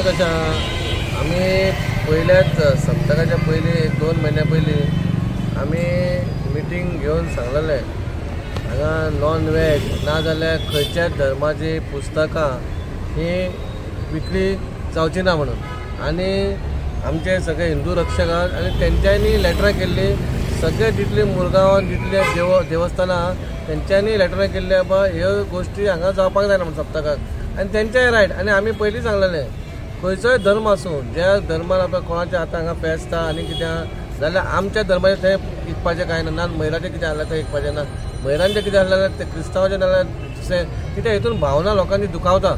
कशें आमी पयल्याच सप्तकाच्या पयलीं 1-2 म्हयन्या पयलीं आमी मिटींग घेवन सांगलेलें हांगा नॉन वेज ना जाल्यार खंयच्याच धर्माची पुस्तकां ही विक्री जावची ना म्हणून आनी आमचे सगळे हिंदू रक्षक आनी तेंच्यांनी लेटरां केल्ली सगळे जितली मुरगांवान जितले देवस्थानां तेंच्यांनी लेटरां केल्ली बाबा ह्यो गोश्टी हांगा जावपाक जायना म्हणून सप्तकाक आनी तेंचेय रायट आनी आमी पयलीं सांगलेलें खंयचोय धर्म आसूं ज्या धर्मान आतां कोणाचें आतां हांगा फेस्त आनी कितें जाल्यार आमच्या धर्माचें थंय विकपाचें कांय ना महिलाचें कितें जाल्यार थंय विकपाचें ना महिलांचें कितें जाल्यार ते क्रिस्तांवाचें जाल्यार दुसरें कित्याक हितून भावना लोकांची दुखावता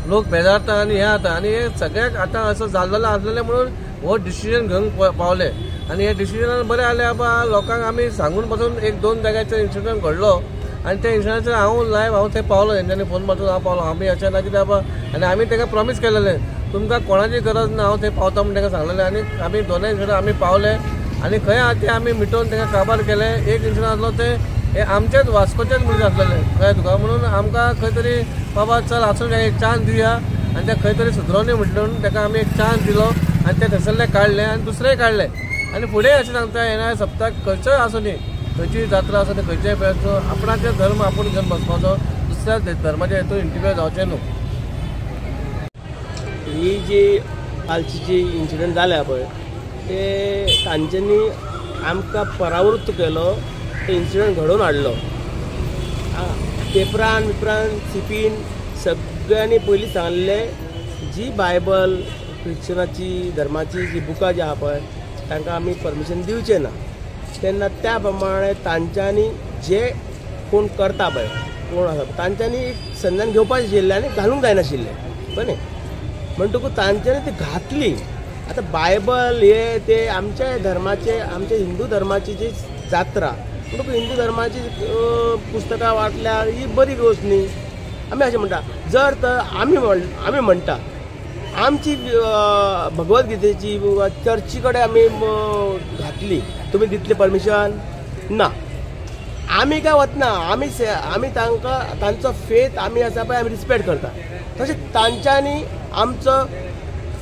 लोक बेजारता आनी हें जाता आनी हे सगळ्याक आतां असो जाल्लेलो आसलेलें म्हणून हो डिसिजन घेवंक पावले आनी हे डिसिजनान बरें जालें बाबा लोकांक आमी सांगून पासून 1-2 जाग्याचेर इन्सिडंट घडलो आनी त्या इन्सिडंटाचेर हांव थंय पावलो तेंच्यांनी फोन मारून हांव पावलो आमी अशें ना कित्याक बाबा आनी आमी ताका प्रॉमीस केलेलें तुमकां कोणाची गरज ना हांव थंय पावता म्हणून ताका सांगलेलें आनी आमी दोनूय इन्सिडंट आमी पावले आनी खंय आहा तें आमी मिटोवन ताका काबार केलें एक इन्सिडंट आसलो तें हे आमचेच वास्कोचेच मनीस आसलेले कळ्ळें तुका म्हणून आमकां खंय तरी बाबा चल आसूं ताका एक चान्स दिवया आनी तें खंय तरी सुदरोवनी म्हटलें ताका आमी एक चान्स दिलो आनी ते थंयसरले काडले आनी दुसरेय काडले आनी फुडें अशें सांगता येना सप्तक खंयचोय आसूं न्ही खंयची जात्रा आसूं न्ही खंयच्याय पेरचो आपणाचे धर्म आपूण घेवन बसपाचो दुसऱ्या धर्माच्या हेतून इंटरफियर जावचें न्हू. ही जी हालची जी इन्सिडंट जाल्या पळय ते तांच्यांनी आमकां परावृत्त केलो ते इन्सिडंट घडोवन हाडलो पेपरान सीपीन सगळ्यांनी पयलीं सांगलें जी बायबल क्रिश्चनाची धर्माची जी बुकां जी आहा पळय तांकां आमी परमिशन दिवचें ना तेन्ना त्या प्रमाणे तांच्यांनी जे कोण करता पळय कोण आसा तांच्यांनी संज्ञान घेवपाचें आशिल्लें आनी घालूंक जायनाशिल्लें कळ्ळें म्हणटकूच तांच्यांनी ती घातली. आतां बायबल हे ते आमच्या धर्माचे आमच्या हिंदू धर्माची जी जात्रा म्हणटकूच हिंदू धर्माची पुस्तकां वाचल्यार ही बरी गोश्ट न्ही आमी अशें म्हणटा जर तर आमी म्हणटा आमची भगवद्गीतेची चर्ची कडेन आमी घातली तुमी दितले परमिशन ना आमी काय वतना आमी तांकां तांचो फेथ आमी आसा पळय आमी रिस्पेक्ट करता तशें तांच्यांनी आमचो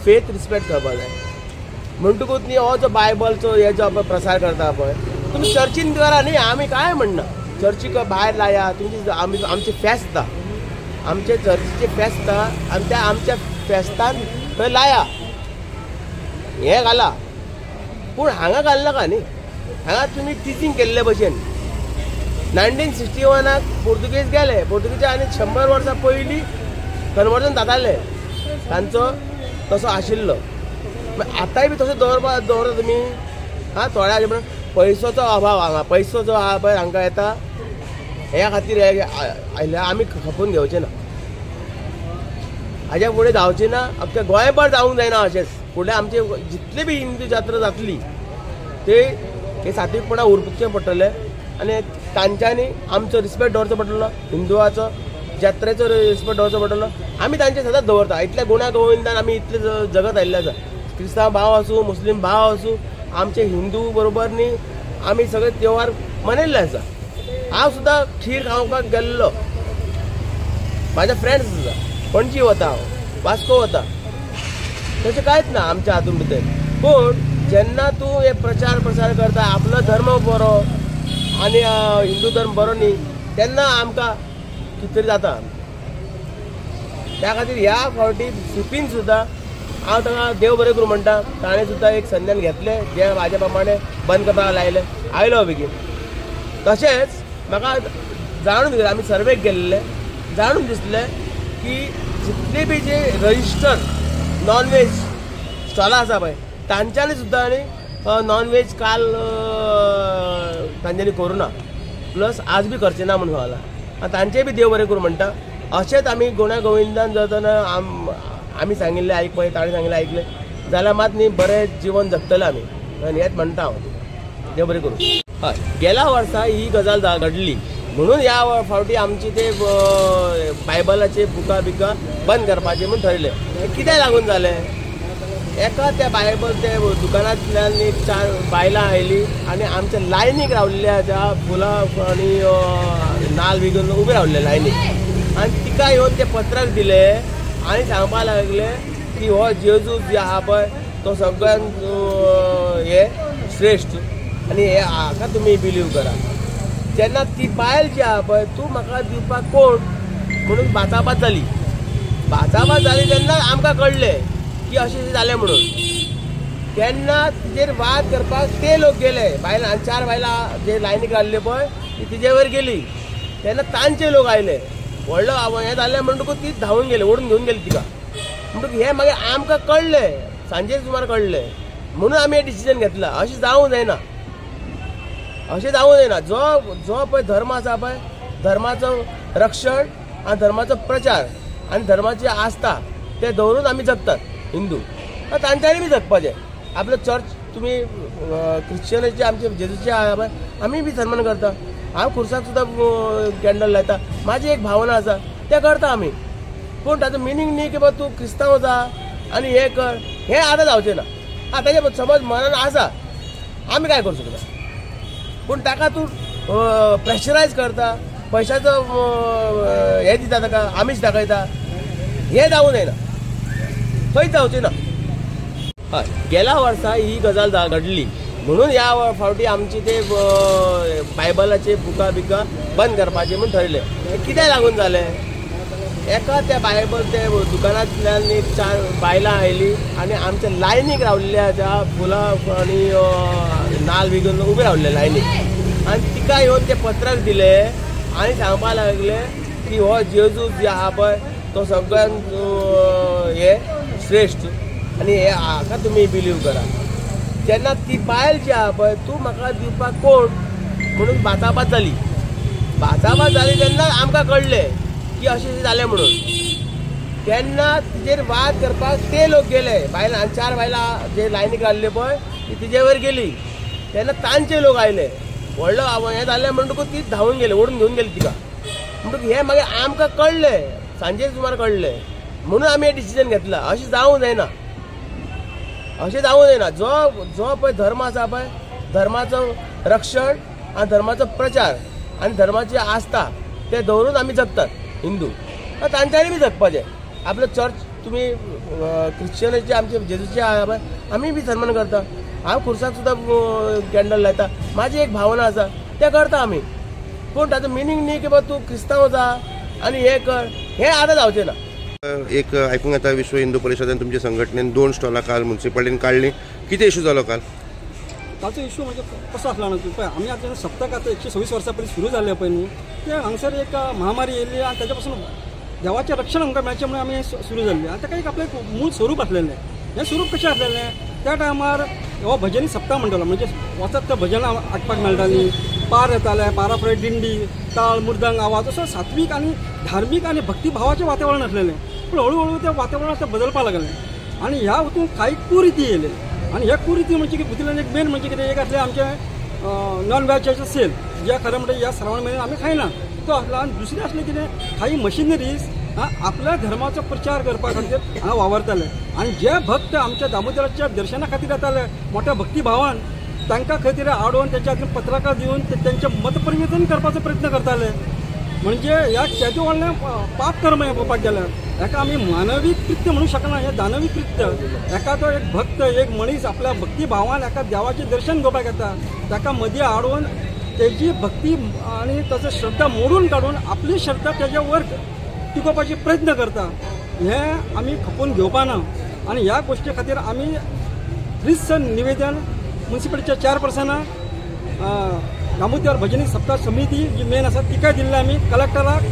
फेथ रिस्पेक्ट करपाक जाय म्हणटकूच न्ही हो जो बायबलचो हे जो प्रसार करता पळय तुमी चर्चीन करा न्ही आमी काय म्हणना चर्चीक भायर लाया तुमची आमचे फेस्त आमचे चर्चीचे फेस्त आनी त्या आमच्या फेस्तान थंय लाया हें घाला पूण हांगा घालनाका न्ही हांगा तुमी टिचींग केल्ले भशेन 1961 पोर्तुगीज गेले पोर्तुगीज आनी 100 वर्सां पयलीं कन्वर्जन जातालें तांचो तसो आशिल्लो आतांय बी तसो दवरता तुमी थोड्या हाजे पयसोचो अभाव हांगा पयसो जो आहा पळय हांकां येता ह्या खातीर आयल्या आमी खपून घेवचें ना हाज्या फुडें जावचें ना अख्ख्या गोंयभर जावंक जायना अशेंच फुडें आमचे जितली बी हिंदू जात्रा जातली ते हे सात्वीकपणान उरपाचें पडटलें आनी तांच्यांनी आमचो रिस्पेक्ट दवरचो पडटलो हिंदुवाचो जात्रेचो रिस्पेक्ट दवरचो पडटलो आमी तांचे सदांच दवरता इतल्या गुण्या गोविंदान आमी इतले जगत आयिल्ले आसा क्रिस्तांव भाव आसूं मुस्लीम भाव आसूं आमचे हिंदू बरोबर न्ही आमी सगळे त्योहार मनयल्ले आसा हांव सुद्दां खीर खावपाक गेल्लो म्हाजे फ्रेंड्स आसा पणजी वता हांव वास्को वता तशें कांयच ना आमच्या हातूंत भितर पूण जेन्ना तूं हे प्रचार प्रसार करता आपलो धर्म बरो आनी हिंदू धर्म बरो न्ही तेन्ना आमकां कितें तरी जाता त्या खातीर ह्या फावटी सीपीन सुद्दां हांव तांकां देव बरें करूं म्हणटा ताणें सुद्दां एक संज्ञान घेतलें जे म्हाज्या प्रमाणे बंद करपाक लायलें आयलो बेगीन तशेंच म्हाका जाणून दिलें आमी सर्वेक गेल्ले जाणून दिसलें की जितले B J register non veg स्टॉलां आसा पळय तांच्यांनी सुद्दां न्ही नॉन वेज काल तांच्यांनी करूं ना प्लस आज बी करचें ना म्हणून सांगलां तांचेय बी देव बरें करूं म्हणटा अशेंच आमी गुण्या गोविंदान जातना आमी सांगिल्लें आयकपय ताणें सांगिल्लें आयकलें जाल्यार मात न्ही बरें जिवन जगतलें आमी आनी हेंच म्हणटा हांव देव बरें करूं. हय गेल्या वर्सा ही गजाल घडली म्हणून ह्या फावटी आमची ते बायबलाचे बुकां बिकां बंद करपाचें म्हूण ठरलें कितें लागून जालें एका त्या बायबल ते दुकानांतल्यान एक 4 बायलां आयलीं आनी आमच्या लायनीक रावल्ल्या ज्या फुलां आनी नाल्ल विकून उबे रावल्ले लायनीक आनी तिका येवन ते पत्रक दिलें आनी सांगपाक लागले की हो जेजूस जे आहा पळय तो सगळ्यांत हे श्रेष्ठ आनी हे हाका तुमी बिलीव करा. जेन्ना ती बायल जी आहा पळय तूं म्हाका दिवपाक कोण म्हणून बाचाबाच जाली. बाचाबाच जाली तेन्ना आमकां कळलें की अशें जालें म्हणून. तेन्ना तिजेर वाद करपाक ते लोक गेले, बायलां 4 बायलां जे लायनीक रावल्ले पळय ती तिजे वयर गेली. तेन्ना तांचे लोक आयले, व्हडलो हें जालें म्हणटकूच ती धांवून गेली, ओडून घेवन गेली तिका. म्हणटकूच हें मागीर आमकां कळलें, सांजे सुमार कळलें, म्हणून आमी हें डिसिजन घेतलां. अशें जावूं जायना, अशें जावूं जायना. जो पळय धर्म आसा पळय, धर्माचो रक्षण आनी धर्माचो प्रचार आनी धर्माची आस्था ते दवरून आमी जगतात हिंदू. तांच्यांनी बी जगपाचें. आपलो चर्च तुमी क्रिश्चनाचे आमचे जेजूचे आहा पळय आमी बी सन्मान करता. हांव खुर्साक सुद्दां कॅन्डल लायता. म्हाजी एक भावना आसा तें करता आमी. पूण ताचो मिनींग न्ही की बाबा तूं क्रिस्तांव जा आनी हें कर, हें आतां जावचें ना. ताचे समज मनान आसा आमी काय करूं शकता. पूण ताका तूं प्रेशरायज करता, पयशाचो हें दिता ताका, आमीश दाखयता, हें जावूं जायना, खंयच जावचें ना. हय, गेल्या वर्सा ही गजाल घडली म्हणून ह्या फावटी आमची ते बायबलाचे बुकां बिकां बंद करपाचें म्हूण ठरलें. कितें लागून जालें, एका त्या बायबल ते दुकानांतल्यान एक 4 बायलां आयली आनी आमच्या लायनीक रावल्ल्या ज्या फुलां आनी नाल्ल बी घेवन उबे रावल्ले लायनीक, आनी तिका येवन ते पत्रक दिलें आनी सांगपाक लागले की हो जेजूस जे आहा पळय तो सगळ्यांत हे श्रेष्ठ आनी हे हाका तुमी बिलीव करा. जेन्ना ती बायल जी आहा पळय तूं म्हाका दिवपाक कोण म्हणून बाचाबाच जाली. बाचाबाच जाली तेन्ना आमकां कळलें की अशें जालें म्हणून. तेन्ना तिजेर वाद करपाक ते लोक गेले, बायलां 4 बायलां जे लायनीक रावल्ले पळय ती तिजे वयर गेली. तेन्ना तांचे लोक आयले, व्हडलो हें जालें म्हणटकूच ती धांवून गेली, ओडून घेवन गेली तिका. म्हणटकूच हें मागीर आमकां कळलें, सांजे सुमार कळलें, म्हणून आमी हें डिसिजन घेतलां. अशें जावूं जायना, अशें जावूं जायना. जो पळय धर्म आसा पळय, धर्माचो रक्षण आनी धर्माचो प्रचार आनी धर्माची आस्था ते दवरून आमी जगतात हिंदू. तांच्यांनी बी जगपाचें. आपलो चर्च तुमी क्रिश्चनाचे आमचे जेजूचे आहा पळय आमी बी सन्मान करता. हांव खुर्साक सुद्दां कॅन्डल लायता. म्हाजी एक भावना आसा तें करता आमी. पूण ताचो मिनींग न्ही की बाबा तूं क्रिस्तांव जा आनी हें कर, हें आतां जावचें ना. एक आयकूंक येता विश्व हिंदू परिशदेन तुमच्या संघटनेन 2 स्टॉलां काल म्युन्सिपालिटीन काडली. कितें इशू जालो काल? ताचो इशू म्हणजे कसो आसलो जाणा पळय, आमी आतां सप्तक आतां 126 वर्सां पयलीं सुरू जाल्लें पळय न्ही, ते हांगसर एक महामारी येयल्ली आनी ताच्या पासून देवाचें रक्षण आमकां मेळचें म्हणून आमी सुरू जाल्ली. आनी ताका एक आपलें मूळ स्वरूप आसलेलें. हें स्वरूप कशें आसलेलें, त्या टायमार हो भजनी सप्ताक म्हणटालो, म्हणजे वचत त्या भजनां आयकपाक मेळटालीं, पार येताले, पारा फुडें दिंडी, ताळ, मुर्दांग आवाज, असो सात्वीक आनी धार्मीक आनी भक्तिभावाचें वातावरण आसलेलें. पूण हळू त्या वातावरणांत बदलपाक लागलें आनी ह्या हातूंत कांय कुरिती येयले. आनी ह्या कुरिती म्हणजे भितरल्यान एक मेन म्हणजे कितें, एक आसलें आमचें नॉन वेजाचें सेल, जे खरें म्हणटा ह्या श्रावण म्हयन्यान आमी खायना तो आसलो. आनी दुसरें आसलें कितें, काही मशिनरीज आपल्या धर्माचो प्रचार करपा खातीर हांगा वावरताले. आनी जे भक्त आमच्या दामोदराच्या दर्शना खातीर येताले मोठ्या भक्तिभावान, तांकां खंय तरी आडोवन तेच्या खातीर पत्रकां दिवन तेंचें मतपरिवर्तन करपाचो प्रयत्न करताले. म्हणजे ह्या केदें व्हडलें पाप कर्म हें पळोवपाक गेल्यार हेका आमी मानवी कृत्य म्हणूंक शकना, हें दानवी कृत्य. एखादो एक भक्त, एक मनीस आपल्या भक्तिभावान एका देवाचें दर्शन घेवपाक येता, ताका मदीं हाडून तेजी भक्ती आनी ताचो श्रद्धा मोडून काडून आपली श्रद्धा तेज्या वर टिकोवपाचे प्रयत्न करता. हें आमी खपोवन घेवपाना. आनी ह्या गोश्टी खातीर आमी रितसर निवेदन म्युन्सिपालिटीच्या चेअरपर्सनाक, दामोदर भजनी सप्ताह समिती जी मेन आसा तिकाय दिल्लें आमी, कलेक्टराक,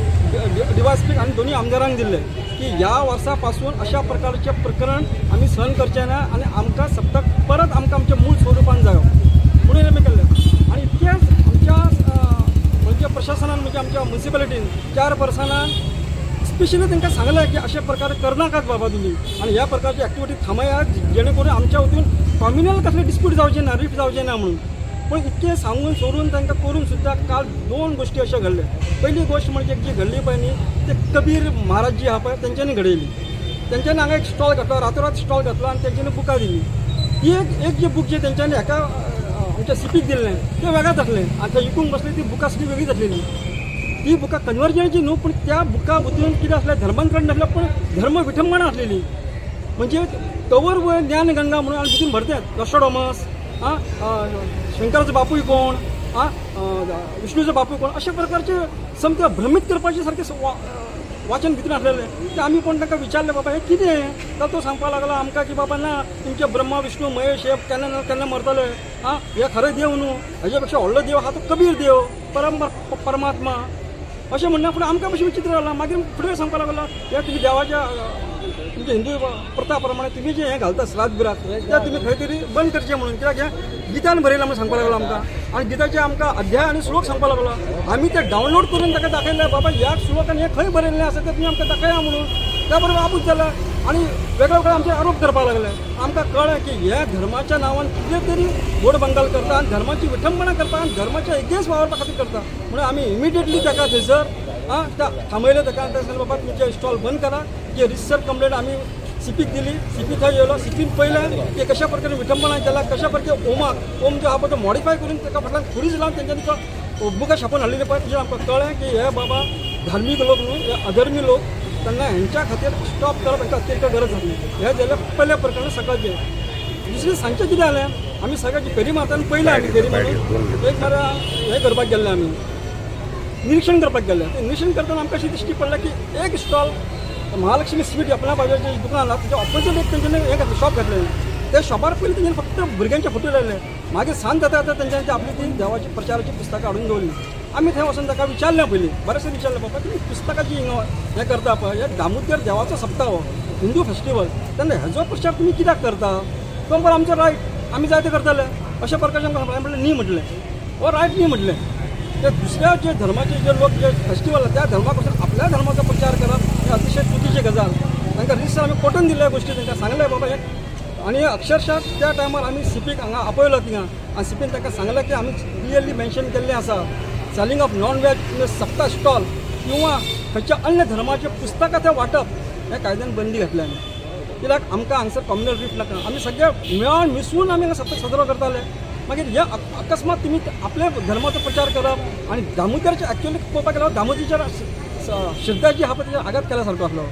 डिवायएसपीक आनी दोनी आमदारांक दिल्लें की ह्या वर्सा पासून अशा प्रकारचें प्रकरण आमी सहन करचें ना आनी आमकां सप्तक परत आमकां आमच्या मूळ स्वरुपान जायो म्हणून आमी केल्लें. आनी इतकेंच आमच्या म्हणजे प्रशासनान, म्हणजे आमच्या म्युन्सिपालिटीन चेअरपर्सनान स्पेशली तांकां सांगलें की अशे प्रकार करनाकात बाबा तुमी, आनी ह्या प्रकारची एक्टिविटी थांबयात, जेणे करून आमच्या वतीन कॉम्युनल कसलें डिस्प्यूट जावचें ना, रिफ्ट जावचें ना म्हणून. पण इतकें सांगून सोडून तांकां करून सुद्दां काल 2 गोश्टी अश्यो घडल्यो. पहिली गोश्ट म्हणजे जी घडली पळय न्ही, ते कबीर महाराज जी आहा पळय तेंच्यांनी घडयली. तेंच्यांनी हांगा एक स्टॉल घातलो, रातोरात स्टॉल घातलो आनी तेंच्यांनी बुकां दिली. ती एक जी बूक जी तेंच्यांनी हेका आमच्या सीपीक दिल्लें तें वेगळेंच आसलें. आनी थंय विकूंक बसली ती बुकां सगळीं वेगळीच आसलेली. ती बुकां कन्वर्जनची न्हू, पूण त्या बुकां भितून कितें आसलें, धर्मांतरण नासलें, पूण धर्म विठंबना आसलेली. म्हणजे तवर वय ज्ञानगंगा म्हणून आमी भितून भरतात नॉस्ट्राडॅमस शंकराचो बापूय कोण विष्णूचो बापूय कोण अशा प्रकारचे समजा भ्रमित करपाचे सारखे वाचन भितून आसलेले ते आमी पण ताका विचारले बाबा हे कितें तर तो सांगपाक लागला आमकां की बाबा ना तुमचे ब्रह्मा विष्णू महेश हे केन्ना केन्ना मरतले हे खरें देव न्हू हेजे पेक्षा व्हडलो देव हा तो कबीर देव परमात्मा अशें म्हणना फुडें आमकां कशें विचित्र जालां मागीर फुडें सांगपाक लागला हे तुमी देवाच्या तुमच्या हिंदू प्रथा प्रमाणे तुम्ही जे हे घालता श्राद्ध बिरात ते तुम्ही खंय तरी बंद करचें म्हणून कित्याक हें गितान बरयलां म्हणून सांगपाक लागलो आमकां आनी गिताचे आमकां अध्याय आनी श्लोक सांगपाक लागलो आमी ते डावनलोड करून ताका दाखयले बाबा ह्या श्लोकान हें खंय बरयल्लें आसा तें तुमी आमकां दाखया म्हणून त्या बरोबर आपूच जालें आनी वेगळे वेगळे आमचे आरोप करपाक लागले आमकां कळ्ळें की ह्या धर्माच्या नांवान कितें तरी घोडबंगाल करता आनी धर्माची विठंबना करता आनी धर्माच्या एगेन्स्ट वावरपा खातीर करता म्हणून आमी इमिडिएटली ताका थंयसर थांबयलें ताका आनी सांगलें बाबा तुमचे स्टॉल बंद करा की रिसर कंप्लेंट आमी सीपीक दिली सीपी थंय येयलो सीपीन पळयलें की कशा प्रकारे विठंबना केला कशा प्रकारे ओम जो आहा तो मॉडिफाय करून ताका फाटल्यान खुरीज लावन तेंच्यांनी बुकां छापून हाडलेली पळय तेजेर आमकां कळ्ळें की हे बाबा धार्मीक लोक न्हू हे अधर्मी लोक तेन्ना हेंच्या खातीर स्टॉप करप हेंकां अत्यंत गरज जातली हे जाल्यार पयल्या प्रकरण सकाळचें दुसरें सांजचें कितें जालें आमी सगळ्याची फेरी मारतना पयलें आमी फेरी मारून एक मारा हें करपाक गेल्ले आमी निरीक्षण करपाक गेले ते निरीक्षण करतना आमकां अशी दिश्टी पडलें की एक स्टॉल महालक्ष्मी स्वीट आपल्या बाजाराचें दुकान आसा तेच्या ऑपोजीट एक तेंच्यांनी एक शॉप घातलें त्या शॉपार पयलीं तेंच्यांनी फक्त भुरग्यांचे फोटो लायले मागीर सांज जाता जाता तेंच्यांनी आपली ती देवाची प्रचाराची पुस्तकां हाडून दवरली आमी थंय वचून ताका विचारलें पयलीं बरेंशें विचारलें बाबा तुमी पुस्तकाची हें करता पळय हे दामोदर देवाचो सप्ताह हो हिंदू फेस्टिवल तेन्ना हेजो प्रचार तुमी कित्याक करता तो बरो आमचो रायट आमी जाय ते करतले अशा प्रकारचे आमकां म्हणलें न्ही म्हटलें हो रायट न्ही म्हटलें ते दुसऱ्या जे धर्माचे जे लोक जे फेस्टिवल त्या धर्मा पासून आपल्या धर्माचा प्रचार करप हे अतिशय चुकीची गजाल तांकां रिसर आमी पटोवन दिल्ल्या गोश्टी तांकां सांगले बाबा हे आनी अक्षरशः त्या टायमार आमी सीपीक हांगा आपयलो थिंगा आनी सीपीन तांकां सांगलें की आमी क्लियरली मेन्शन केल्लें आसा सेलिंग ऑफ नॉन वेज सप्ता स्टॉल किंवा खंयच्या अन्य धर्माचे पुस्तकां थंय वाटप हे कायद्यान बंदी घातल्या कित्याक आमकां हांगसर कम्युनल रीफ नाका आमी सगळे मेळून मिसळून आमी हांगा सप्तक साजरो करताले मागीर हे अकस्मात तुमी आपल्या धर्माचो प्रचार करप आनी दामोदरचे एक्चुअली पळोवपाक गेल्यार दामोदरच्या श्रद्धा जी आहा पळय तेजेर आघात केल्या सारको आसलो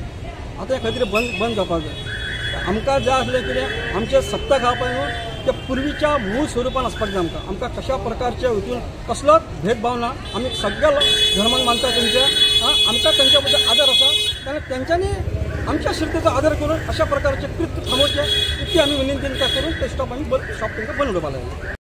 आतां हे खंय तरी बंद जावपाक जाय आमकां जाय आसलें कितें आमचे सप्तक आहा पळय न्हू ते पुर्वीच्या मूळ स्वरुपान आसपाक जाय आमकां कशा प्रकारचे हितून कसलोच भेदभाव ना आमी सगळ्या धर्मान मानता तेंचे आमकां तेंच्या बद्दल आदर आसा तेन्ना तेंच्यांनी आमच्या श्रद्धेचो आदर करून अशा प्रकारचे कृत्य थांबोवचे इतकी आमी विनंती करून ते स्टॉप आमी शॉप तांकां बंद उडोवपाक लायले